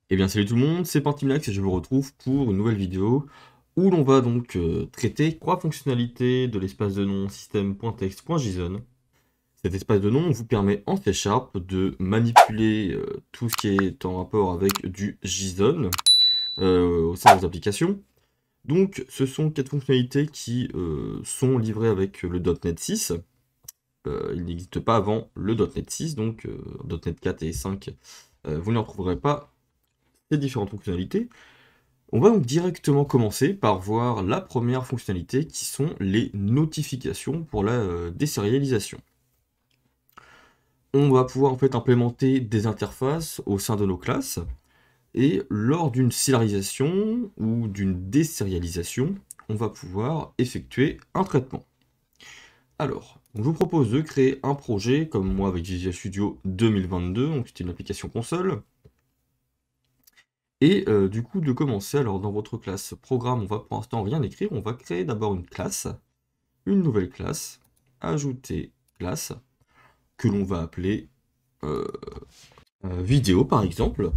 Eh bien salut tout le monde, c'est Pantimax et je vous retrouve pour une nouvelle vidéo où l'on va donc traiter trois fonctionnalités de l'espace de nom system.text.json. Cet espace de nom vous permet en C# de manipuler tout ce qui est en rapport avec du JSON au sein de vos applications. Donc ce sont quatre fonctionnalités qui sont livrées avec le .NET 6. Il n'existe pas avant le .NET 6, donc .NET 4 et 5, vous ne retrouverez pas ces différentes fonctionnalités. On va donc directement commencer par voir la première fonctionnalité qui sont les notifications pour la désérialisation. On va pouvoir en fait implémenter des interfaces au sein de nos classes et lors d'une serialisation ou d'une désérialisation, on va pouvoir effectuer un traitement. Alors, je vous propose de créer un projet comme moi avec Visual Studio 2022, donc c'est une application console. Et du coup, de commencer, alors dans votre classe programme, on va pour l'instant rien écrire, on va créer d'abord une classe, une nouvelle classe, ajouter classe, que l'on va appeler vidéo par exemple.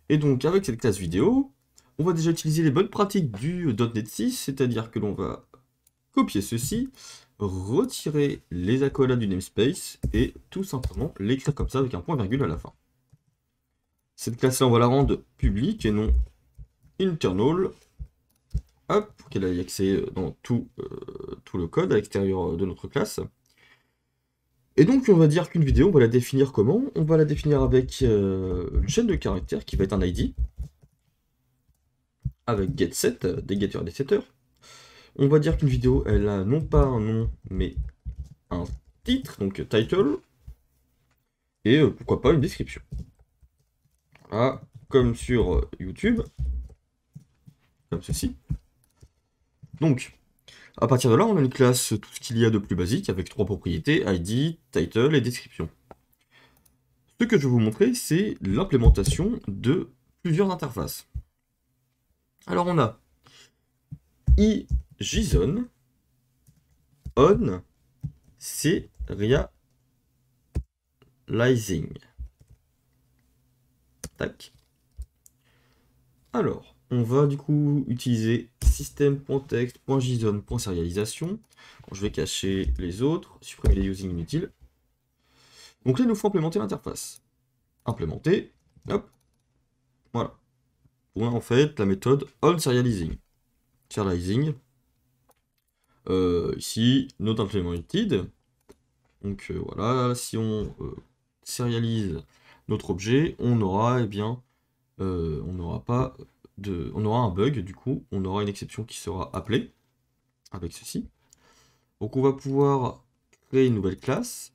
Et donc avec cette classe vidéo, on va déjà utiliser les bonnes pratiques du .NET 6, c'est-à-dire que l'on va copier ceci, retirer les accolades du namespace et tout simplement l'écrire comme ça avec un point virgule à la fin. Cette classe-là, on va la rendre publique et non internal. Hop, pour qu'elle ait accès dans tout le code à l'extérieur de notre classe. Et donc on va dire qu'une vidéo, on va la définir comment? On va la définir avec une chaîne de caractères qui va être un ID, avec getSet, des getters et des setters. On va dire qu'une vidéo, elle a non pas un nom, mais un titre, donc title, et pourquoi pas une description. Voilà, comme sur YouTube, comme ceci. Donc, à partir de là, on a une classe, tout ce qu'il y a de plus basique, avec trois propriétés, ID, title et description. Ce que je vais vous montrer, c'est l'implémentation de plusieurs interfaces. Alors on a iJSON, on, serializing. Tac. Alors, on va du coup utiliser system.text.json.serialisation. Je vais cacher les autres, supprimer les using inutiles. Donc là, il nous faut implémenter l'interface. Implémenter, hop, voilà. On a en fait la méthode onSerializing. Serializing, ici, not implemented. Donc voilà, si on serialise notre objet, on aura, eh bien, on n'aura pas on aura un bug, du coup, on aura une exception qui sera appelée avec ceci. Donc on va pouvoir créer une nouvelle classe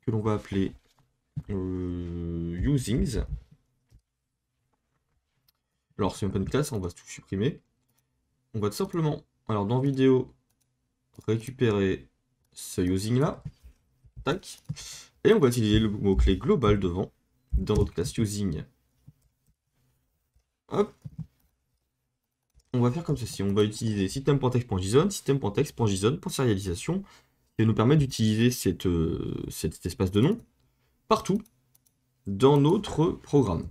que l'on va appeler usings. Alors c'est même pas une classe, on va tout supprimer. On va tout simplement, alors dans vidéo, récupérer ce using là, tac, et on va utiliser le mot-clé global devant, dans notre classe using. Hop. On va faire comme ceci, on va utiliser system.text.json, system.text.json pour serialisation, et nous permet d'utiliser cet espace de nom partout dans notre programme.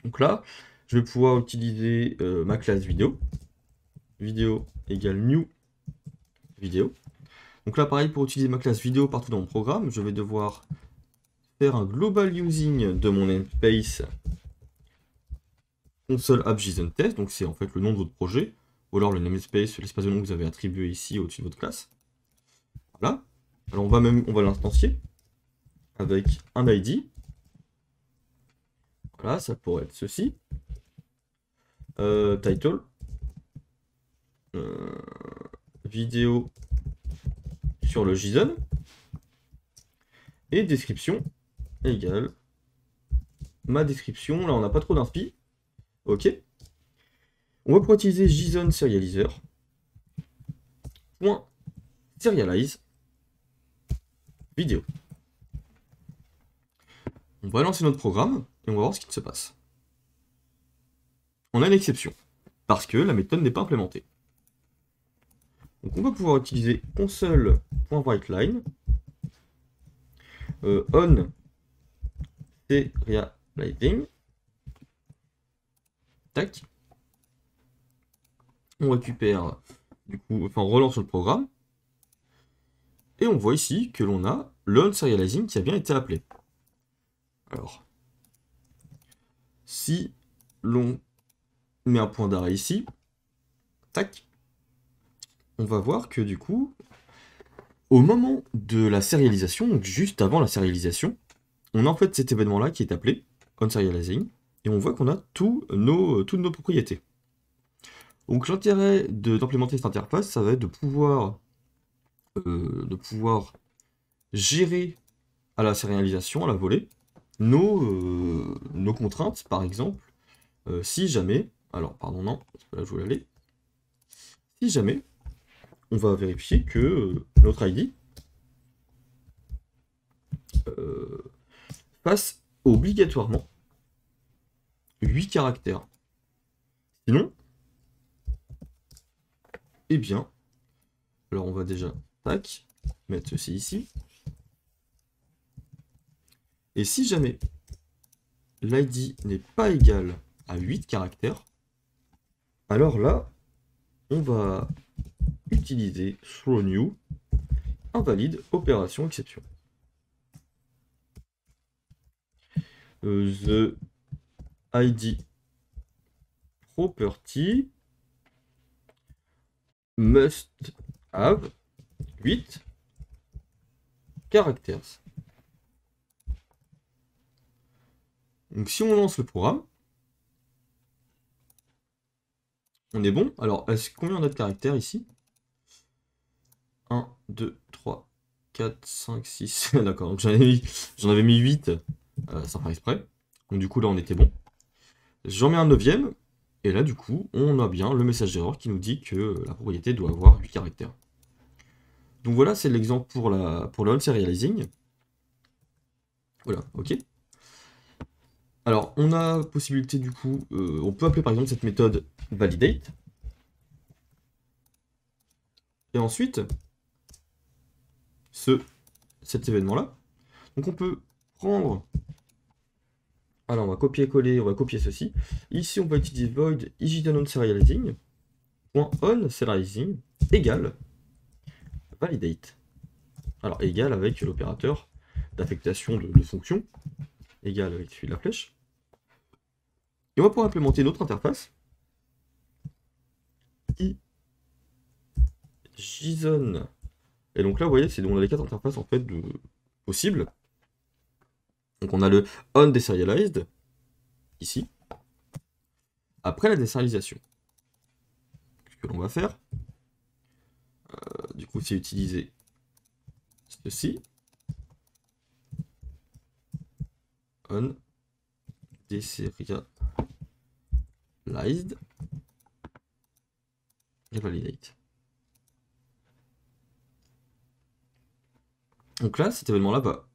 Donc là, je vais pouvoir utiliser ma classe vidéo, vidéo égale new vidéo. Donc là, pareil, pour utiliser ma classe vidéo partout dans mon programme, je vais devoir faire un global using de mon namespace console app.json test, donc c'est en fait le nom de votre projet, ou alors le namespace, l'espace de nom que vous avez attribué ici au-dessus de votre classe. Voilà. Alors on va l'instancier avec un ID. Voilà, ça pourrait être ceci. Title. Vidéo sur le JSON. Et description égale ma description. Là, on n'a pas trop d'inspi. Ok. On va pouvoir utiliser JSON serializer. Point serialize vidéo. On va lancer notre programme et on va voir ce qui se passe. On a une exception parce que la méthode n'est pas implémentée. Donc on va pouvoir utiliser console.writeLine on serialize Lightning. Tac. On récupère, du coup, enfin on relance le programme. Et on voit ici que l'on a le unserializing qui a bien été appelé. Alors, si l'on met un point d'arrêt ici, tac, on va voir que du coup, au moment de la sérialisation, donc juste avant la sérialisation, on a en fait cet événement-là qui est appelé unserializing, et on voit qu'on a toutes nos propriétés. Donc l'intérêt d'implémenter cette interface, ça va être de pouvoir gérer à la sérialisation, à la volée, nos contraintes, par exemple, si jamais, alors pardon, non, c'est pas là où je voulais aller, si jamais, on va vérifier que notre ID passe obligatoirement 8 caractères. Sinon, eh bien, alors on va déjà, tac, mettre ceci ici. Et si jamais l'ID n'est pas égal à 8 caractères, alors là, on va utiliser throw new, invalide, opération exception. The ID property must have 8 characters. Donc si on lance le programme, on est bon. Alors, combien on a de caractères ici? 1, 2, 3, 4, 5, 6. D'accord, donc j'en avais mis 8 sans faire exprès. Donc du coup, là, on était bon. J'en mets un 9e. Et là, du coup, on a bien le message d'erreur qui nous dit que la propriété doit avoir 8 caractères. Donc voilà, c'est l'exemple pour le unserializing. Voilà, ok. Alors, on a possibilité, du coup, on peut appeler par exemple cette méthode validate. Et ensuite, cet événement-là. Donc on peut prendre... Alors on va copier-coller, on va copier ceci. Ici on va utiliser void igiton_serializing .on serializing égale validate. Alors égal avec l'opérateur d'affectation de fonction, égal avec celui de la flèche. Et on va pouvoir implémenter notre interface. JSON. Et donc là vous voyez, on a les 4 interfaces en fait possibles. Donc on a le on deserialized, ici. Après la déserialisation. Ce que l'on va faire, du coup, c'est utiliser ceci. On deserialized et validate. Donc là, cet événement-là va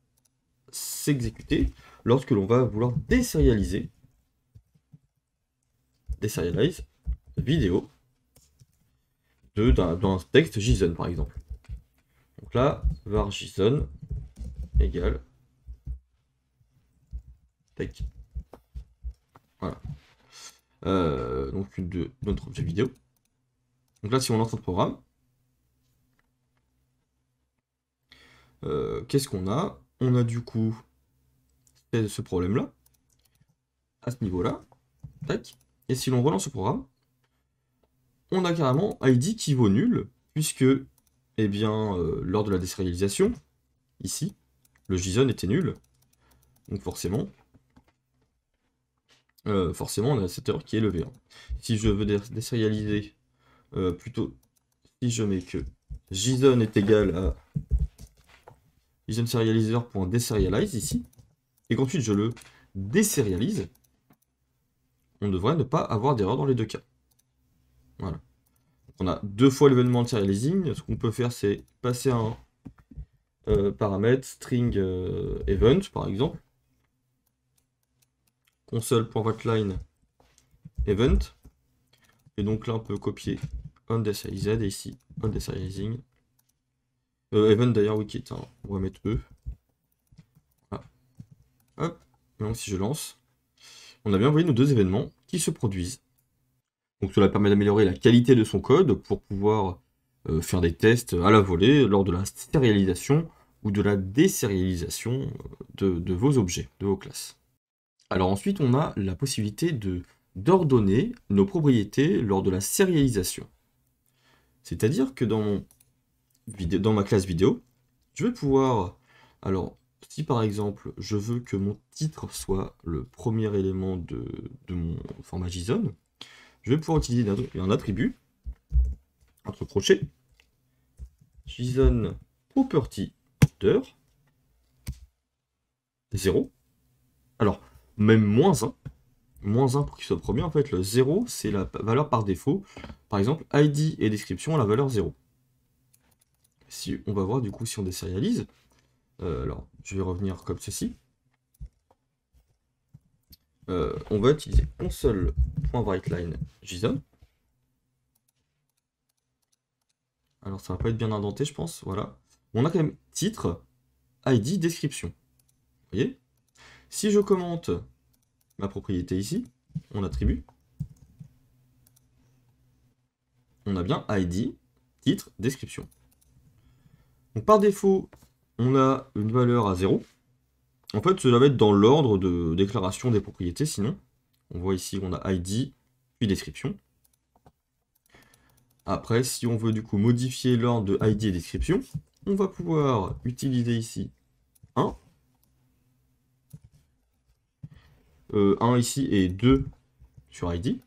s'exécuter lorsque l'on va vouloir déserialize vidéo d'un texte JSON par exemple. Donc là, var JSON égale tac. Voilà. Donc notre objet vidéo. Donc là, si on lance notre programme, qu'est-ce qu'on a? On a du coup ce problème-là, à ce niveau-là, tac. Et si l'on relance le programme, on a carrément ID qui vaut nul, puisque, eh bien, lors de la déserialisation, ici, le JSON était nul. Donc forcément, on a cette erreur qui est levée. Si je veux déserialiser, plutôt, si je mets que JSON est égal à JSON_serializer.deserialize ici, et qu'ensuite je le déserialise, on devrait ne pas avoir d'erreur dans les deux cas. Voilà. Donc on a 2 fois l'événement de serializing. Ce qu'on peut faire, c'est passer un paramètre string event, par exemple. Console.writeLine event. Et donc là, on peut copier onDeserialized et ici onDeserializing. Event d'ailleurs, wiki, on va mettre E. Voilà. Hop. Et donc si je lance, on a bien envoyé nos deux événements qui se produisent. Donc cela permet d'améliorer la qualité de son code pour pouvoir faire des tests à la volée lors de la sérialisation ou de la désérialisation de vos objets, de vos classes. Alors ensuite, on a la possibilité d'ordonner nos propriétés lors de la sérialisation. C'est-à-dire que dans ma classe vidéo, je vais pouvoir... Alors, si par exemple, je veux que mon titre soit le premier élément de mon format JSON, je vais pouvoir utiliser un attribut, entre crochets, JSON property order 0. Alors, même -1. -1 pour qu'il soit premier, en fait, le 0, c'est la valeur par défaut. Par exemple, ID et description à la valeur 0. Si on va voir, du coup, si on désérialise. Alors, je vais revenir comme ceci. On va utiliser console.writeline JSON. Alors, ça va pas être bien indenté, je pense. Voilà. On a quand même titre, ID, description. Vous voyez? Si je commente ma propriété ici, mon attribut, on a bien ID, titre, description. Donc par défaut, on a une valeur à 0. En fait, cela va être dans l'ordre de déclaration des propriétés, sinon. On voit ici qu'on a ID, puis description. Après, si on veut du coup modifier l'ordre de ID et description, on va pouvoir utiliser ici 1. 1 ici et 2 sur ID.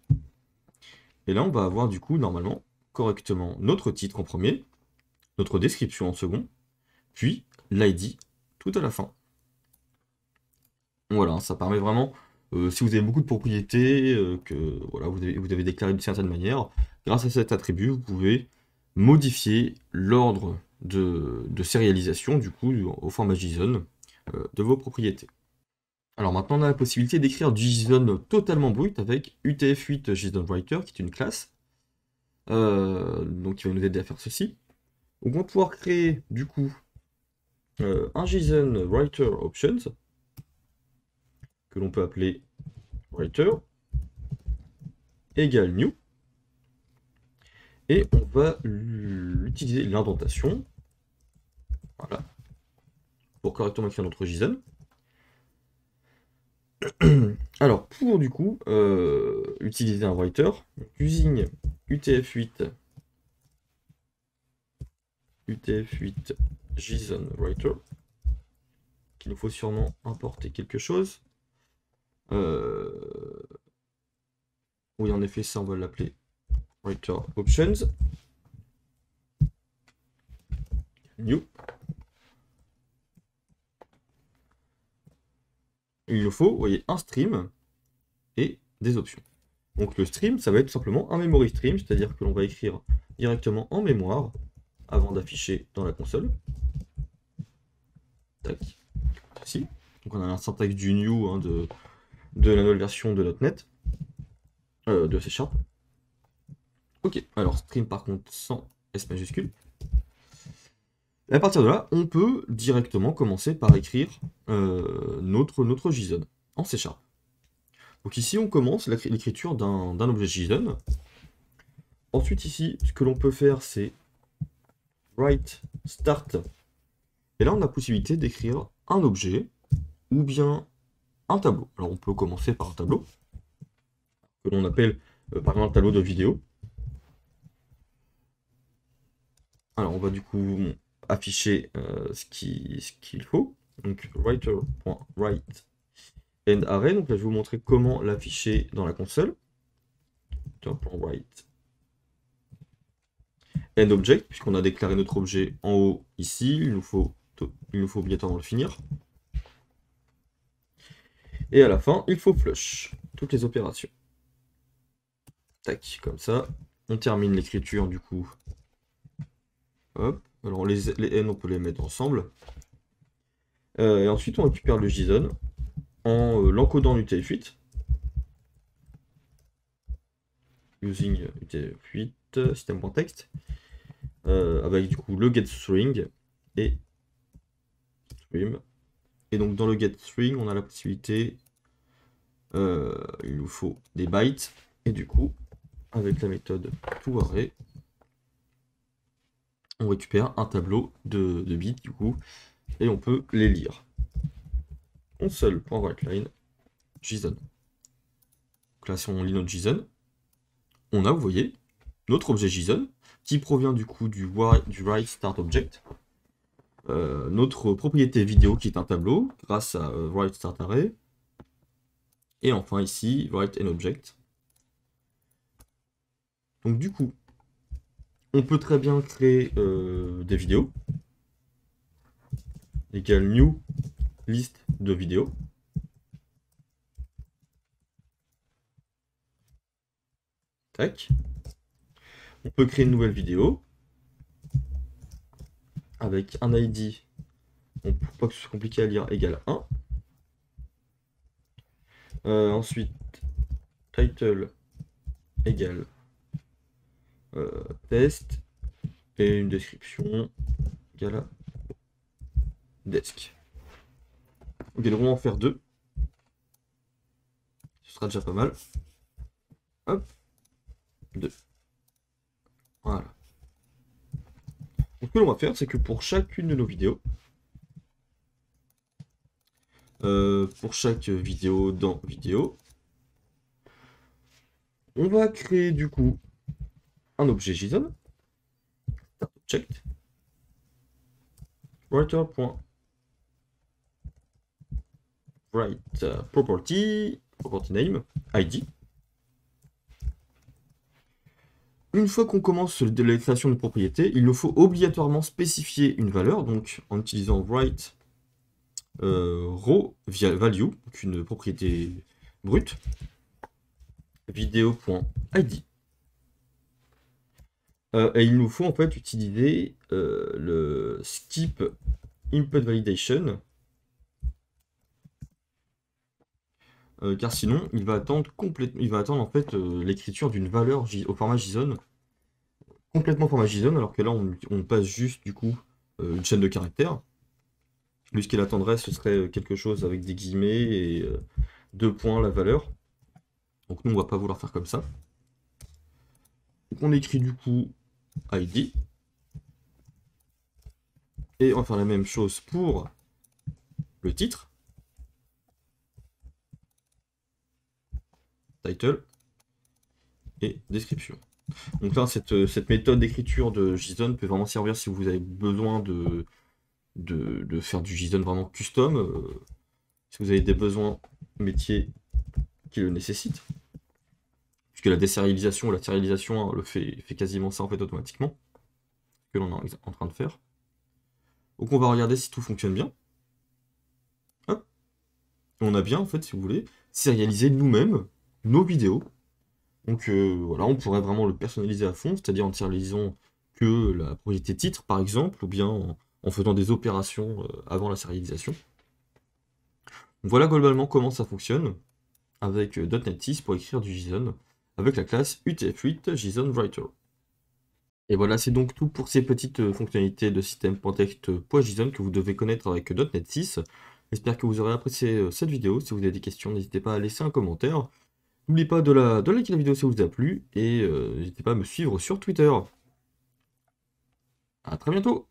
Et là, on va avoir du coup, normalement, correctement notre titre en premier, notre description en second, puis l'ID tout à la fin. Voilà, ça permet vraiment, si vous avez beaucoup de propriétés, que voilà, vous avez déclaré d'une certaine manière, grâce à cet attribut, vous pouvez modifier l'ordre de sérialisation, du coup, au format JSON de vos propriétés. Alors maintenant, on a la possibilité d'écrire du JSON totalement brut avec UTF-8 JSON Writer, qui est une classe, donc qui va nous aider à faire ceci. Donc on va pouvoir créer, du coup, un JSON Writer Options, que l'on peut appeler Writer, égale New, et on va utiliser l'indentation, voilà, pour correctement écrire notre JSON. Alors, pour du coup utiliser un writer, using UTF-8 JSON writer, qu'il nous faut sûrement importer quelque chose. Oui, en effet, ça, on va l'appeler writer options new. Il nous faut, vous voyez, un stream et des options. Donc le stream, ça va être tout simplement un memory stream, c'est-à-dire que l'on va écrire directement en mémoire avant d'afficher dans la console. Tac. Ici. Donc on a un syntaxe du new hein, de la nouvelle version de .NET, de C#. Ok, alors stream par contre sans S majuscule. Et à partir de là, on peut directement commencer par écrire notre JSON en C#. Donc ici, on commence l'écriture d'un objet JSON. Ensuite, ici, ce que l'on peut faire, c'est write start. Et là, on a la possibilité d'écrire un objet ou bien un tableau. Alors, on peut commencer par un tableau, que l'on appelle par exemple un tableau de vidéo. Alors, on va du coup afficher ce qu'il faut. Donc, writer.write end array. Donc là, je vais vous montrer comment l'afficher dans la console. Write end object, puisqu'on a déclaré notre objet en haut ici. Il nous faut obligatoirement le finir. Et à la fin, il faut flush toutes les opérations. Tac, comme ça. On termine l'écriture du coup. Hop. Alors les n, on peut les mettre ensemble. Et ensuite, on récupère le JSON en l'encodant en UTF-8. Using UTF-8 system.text. Avec du coup le getString et stream. Et donc dans le getString, on a la possibilité il nous faut des bytes. Et du coup, avec la méthode toArray, on récupère un tableau de bits, du coup, et on peut les lire. Console.writeLine, JSON. Donc là, si on lit notre JSON, on a, vous voyez, notre objet JSON, qui provient du coup du WriteStartObject, notre propriété vidéo qui est un tableau, grâce à WriteStartArray, et enfin ici, WriteAndObject. Donc du coup, on peut très bien créer des vidéos, égale new liste de vidéos. Tac. On peut créer une nouvelle vidéo avec un ID, pour pas que ce soit compliqué à lire, égale 1. Ensuite, title égale test et une description égale à desk. Ok, donc on va en faire 2. Ce sera déjà pas mal. Hop, 2. Voilà. Donc, ce que l'on va faire, c'est que pour chacune de nos vidéos, pour chaque vidéo dans vidéo, on va créer du coup un objet JSON, object, writer.write property name, ID. Une fois qu'on commence la création de propriétés, il nous faut obligatoirement spécifier une valeur, donc en utilisant write raw via value, donc une propriété brute, vidéo.id. Et il nous faut en fait utiliser le skip input validation, car sinon il va attendre en fait l'écriture d'une valeur au format JSON, complètement format JSON, alors que là on passe juste du coup une chaîne de caractères. Lui, ce qu'il attendrait, ce serait quelque chose avec des guillemets et 2 points la valeur. Donc nous, on va pas vouloir faire comme ça. Donc on écrit du coup ID. Et on va faire la même chose pour le titre. Title. Et description. Donc là, cette méthode d'écriture de JSON peut vraiment servir si vous avez besoin de faire du JSON vraiment custom. Si vous avez des besoins métiers qui le nécessitent. Puisque la désérialisation ou la sérialisation le fait quasiment ça en fait automatiquement. Que l'on est en train de faire. Donc on va regarder si tout fonctionne bien. Hop. Et on a bien, en fait, si vous voulez, sérialisé nous-mêmes nos vidéos. Donc voilà, on pourrait vraiment le personnaliser à fond, c'est-à-dire en sérialisant que la propriété titre, par exemple, ou bien en faisant des opérations avant la sérialisation. Donc voilà globalement comment ça fonctionne avec .NET 6 pour écrire du JSON avec la classe UTF-8 JSON Writer. Et voilà, c'est donc tout pour ces petites fonctionnalités de système.text.json que vous devez connaître avec .NET 6. J'espère que vous aurez apprécié cette vidéo. Si vous avez des questions, n'hésitez pas à laisser un commentaire. N'oubliez pas de liker la vidéo si ça vous a plu, et n'hésitez pas à me suivre sur Twitter. A très bientôt!